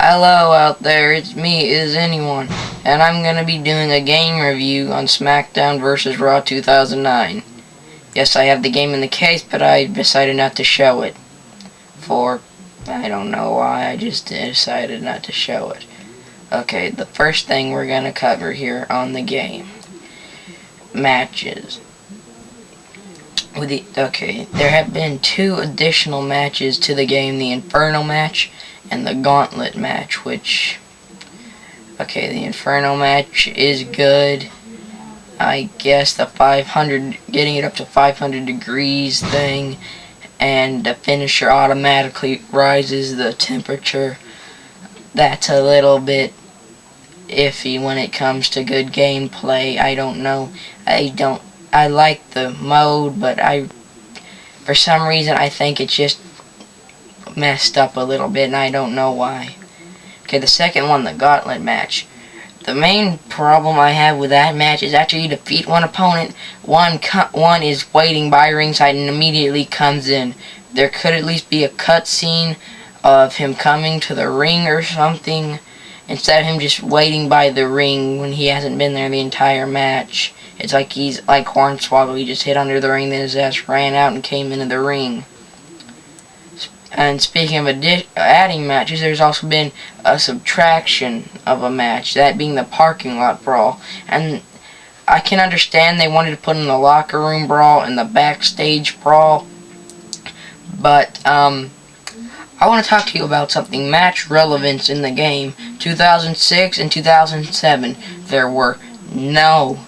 Hello out there, it's me, Is Anyone, and I'm gonna be doing a game review on Smackdown vs. Raw 2009. Yes, I have the game in the case, but I decided not to show it. I don't know why, I just decided not to show it. Okay, the first thing we're gonna cover here on the game. Matches. There have been 2 additional matches to the game, the Inferno match and the Gauntlet match, the Inferno match is good. I guess the 500, getting it up to 500 degrees thing, and the finisher automatically rises the temperature. That's a little bit iffy when it comes to good gameplay. I don't know. I like the mode, but for some reason I think it's just messed up a little bit, and I don't know why. Okay, the second one, the Gauntlet match. The main problem I have with that match is after you defeat one opponent, one is waiting by ringside and immediately comes in. There could at least be a cutscene of him coming to the ring or something, instead of him just waiting by the ring when he hasn't been there the entire match. It's like he's like Hornswoggle, he just hit under the ring, then his ass ran out and came into the ring. And speaking of adding matches, there's also been a subtraction of a match, that being the parking lot brawl. And I can understand they wanted to put in the locker room brawl and the backstage brawl, but I want to talk to you about something match relevance in the game. 2006 and 2007, there were no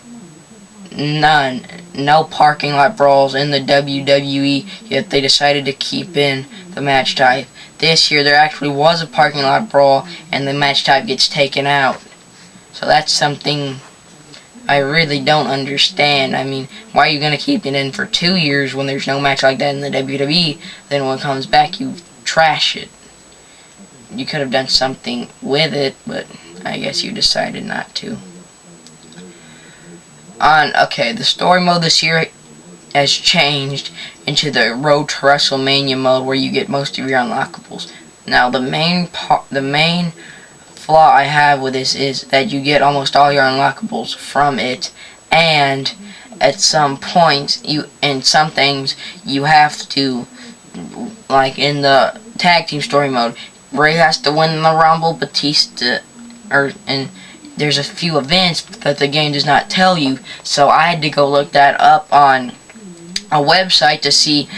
parking lot brawls in the WWE, yet they decided to keep in the match type. This year there actually was a parking lot brawl and the match type gets taken out. So that's something I really don't understand. I mean, why are you going to keep it in for 2 years when there's no match like that in the WWE? Then when it comes back you trash it. You could have done something with it, but I guess you decided not to. The story mode this year has changed into the Road to WrestleMania mode, where you get most of your unlockables. Now, the main flaw I have with this is that you get almost all your unlockables from it, and at some points, in some things, you have to, like in the tag team story mode, Ray has to win the Rumble, Batista, and there's a few events that the game does not tell you, so I had to go look that up on a website to see,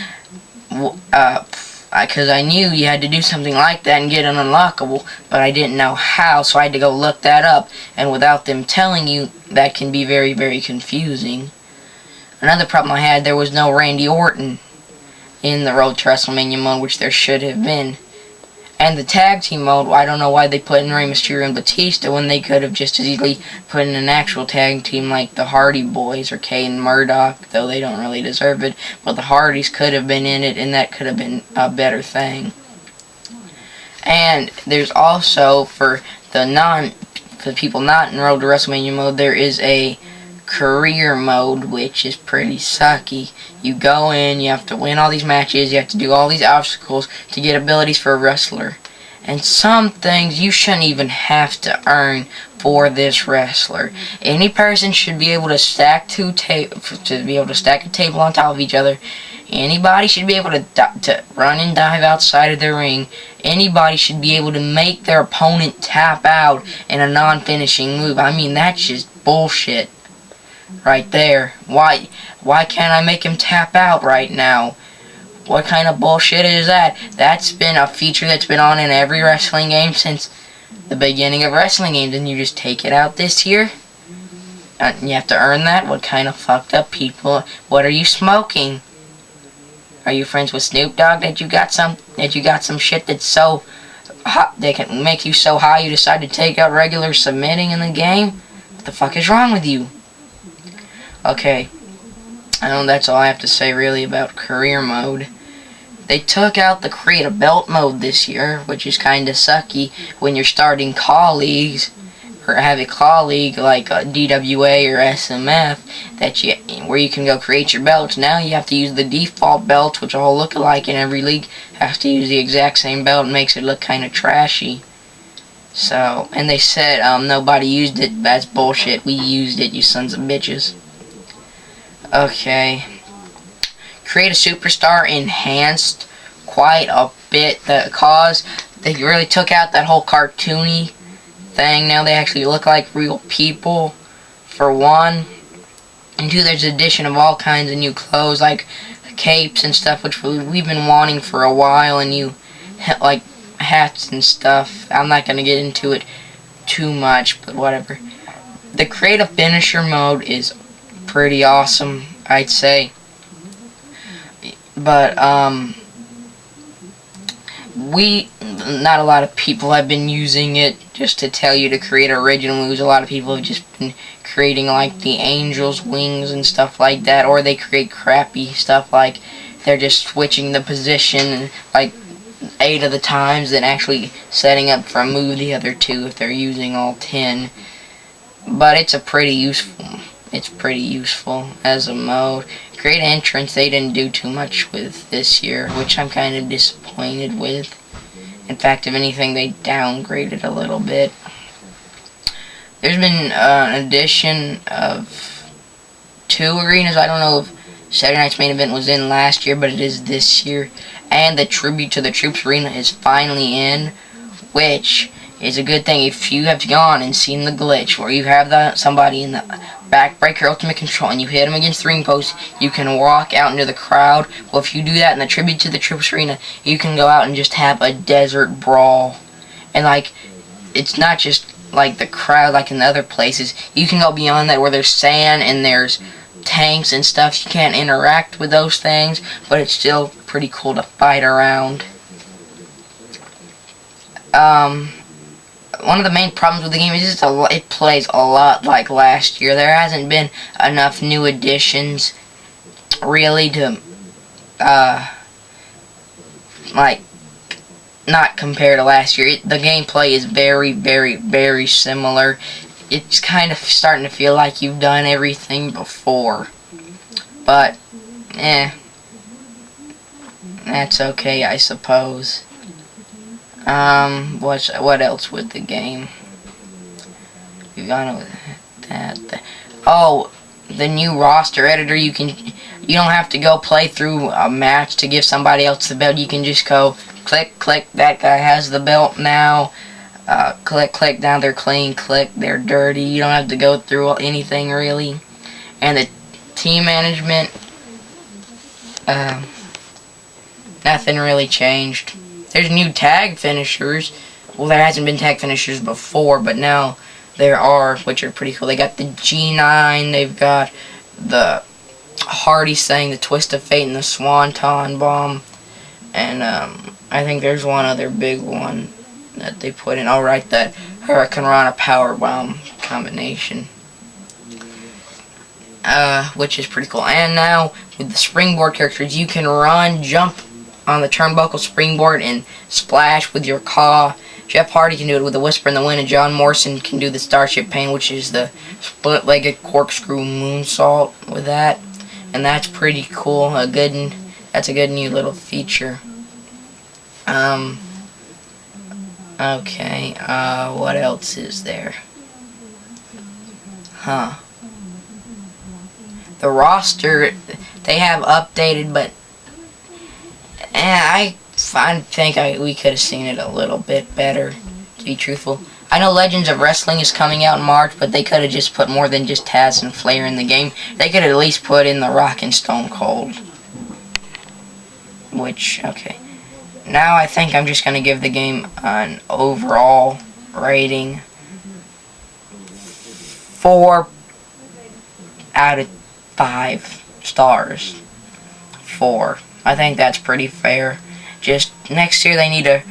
because I knew you had to do something like that and get an unlockable, but I didn't know how, so I had to go look that up, and without them telling you, that can be very, very confusing. Another problem I had, there was no Randy Orton in the Road to WrestleMania mode, which there should have been. And the tag team mode, I don't know why they put in Rey Mysterio and Batista when they could have just as easily put in an actual tag team like the Hardy Boys or Kane and Murdoch, though they don't really deserve it. But the Hardys could have been in it, and that could have been a better thing. And there's also, for the people not in Road to WrestleMania mode, there is a career mode, which is pretty sucky. You go in, you have to win all these matches, you have to do all these obstacles to get abilities for a wrestler. And some things you shouldn't even have to earn for this wrestler. Any person should be able to stack a table on top of each other. Anybody should be able to run and dive outside of the ring. Anybody should be able to make their opponent tap out in a non-finishing move. I mean, that's just bullshit right there. Why can't I make him tap out right now? What kind of bullshit is that? That's been a feature that's been on in every wrestling game since the beginning of wrestling games, and you just take it out this year? You have to earn that? What kind of fucked up people? What are you smoking? Are you friends with Snoop Dogg that you got some shit that's so hot that can make you so high you decide to take out regular submitting in the game? What the fuck is wrong with you? Okay, I know that's all I have to say really about career mode. They took out the create a belt mode this year, which is kinda sucky when you're starting colleagues, or have a colleague like DWA or SMF, where you can go create your belts. Now you have to use the default belts, which all look alike in every league. Have to use the exact same belt, and makes it look kinda trashy. So, and they said nobody used it. That's bullshit. We used it, you sons of bitches. Okay. Create a superstar enhanced quite a bit. They really took out that whole cartoony thing. Now they actually look like real people, for one. And two, there's addition of all kinds of new clothes, like capes and stuff, which we've been wanting for a while, and new, like, hats and stuff. I'm not going to get into it too much, but whatever. The creative finisher mode is pretty awesome, I'd say. But, not a lot of people have been using it just to tell you to create original moves. A lot of people have just been creating like the angel's wings and stuff like that, or they create crappy stuff like they're just switching the position like 8 of the times and actually setting up for a move the other 2 if they're using all 10. But it's pretty useful as a mode. Create entrance, they didn't do too much with this year, which I'm kind of disappointed with. In fact, if anything, they downgraded a little bit. There's been an addition of 2 arenas. I don't know if Saturday Night's Main Event was in last year, but it is this year. And the Tribute to the Troops arena is finally in, which is a good thing. If you have gone and seen the glitch where you have somebody in the backbreaker ultimate control and you hit them against the ring post, you can walk out into the crowd. Well, if you do that in the Tribute to the Troops arena, you can go out and just have a desert brawl. And like, it's not just like the crowd like in the other places. You can go beyond that where there's sand and there's tanks and stuff. You can't interact with those things, but it's still pretty cool to fight around. One of the main problems with the game is it plays a lot like last year. There hasn't been enough new additions really to like not compare to last year. The gameplay is very, very, very similar. It's kind of starting to feel like you've done everything before. But, that's okay, I suppose. What else with the game? We've gone with that. Oh, the new roster editor. You don't have to go play through a match to give somebody else the belt. You can just go click, click. That guy has the belt now. Click, click. Now they're clean. Click, they're dirty. You don't have to go through anything really. And the team management. Nothing really changed. There's new tag finishers. Well, there hasn't been tag finishers before, but now there are, which are pretty cool. They got the G9, they've got the Hardy saying the Twist of Fate and the Swanton Bomb, and I think there's one other big one that they put in. Oh, right, that Hurricane Rana Power Bomb combination, which is pretty cool. And now with the springboard characters, you can run, jump on the turnbuckle springboard and splash with your claw. Jeff Hardy can do it with the Whisper in the Wind, and John Morrison can do the Starship Pain, which is the split-legged corkscrew moonsault with that. And that's pretty cool. That's a good new little feature. Okay, what else is there? The roster, they have updated, but I think we could have seen it a little bit better, to be truthful. I know Legends of Wrestling is coming out in March, but they could have just put more than just Taz and Flair in the game. They could at least put in The Rock and Stone Cold. Which, okay. Now I think I'm just going to give the game an overall rating. 4 out of 5 stars. 4. I think that's pretty fair. Just next year they need to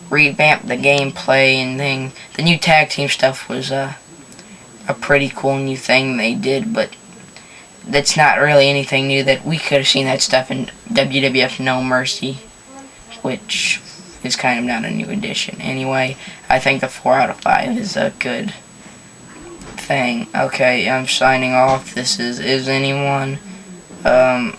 revamp the gameplay and thing. The new tag team stuff was a pretty cool new thing they did, but that's not really anything new. That we could have seen that stuff in WWF No Mercy, which is kind of not a new addition. Anyway, I think the 4 out of 5 is a good thing. Okay, I'm signing off. This is anyone. Bye.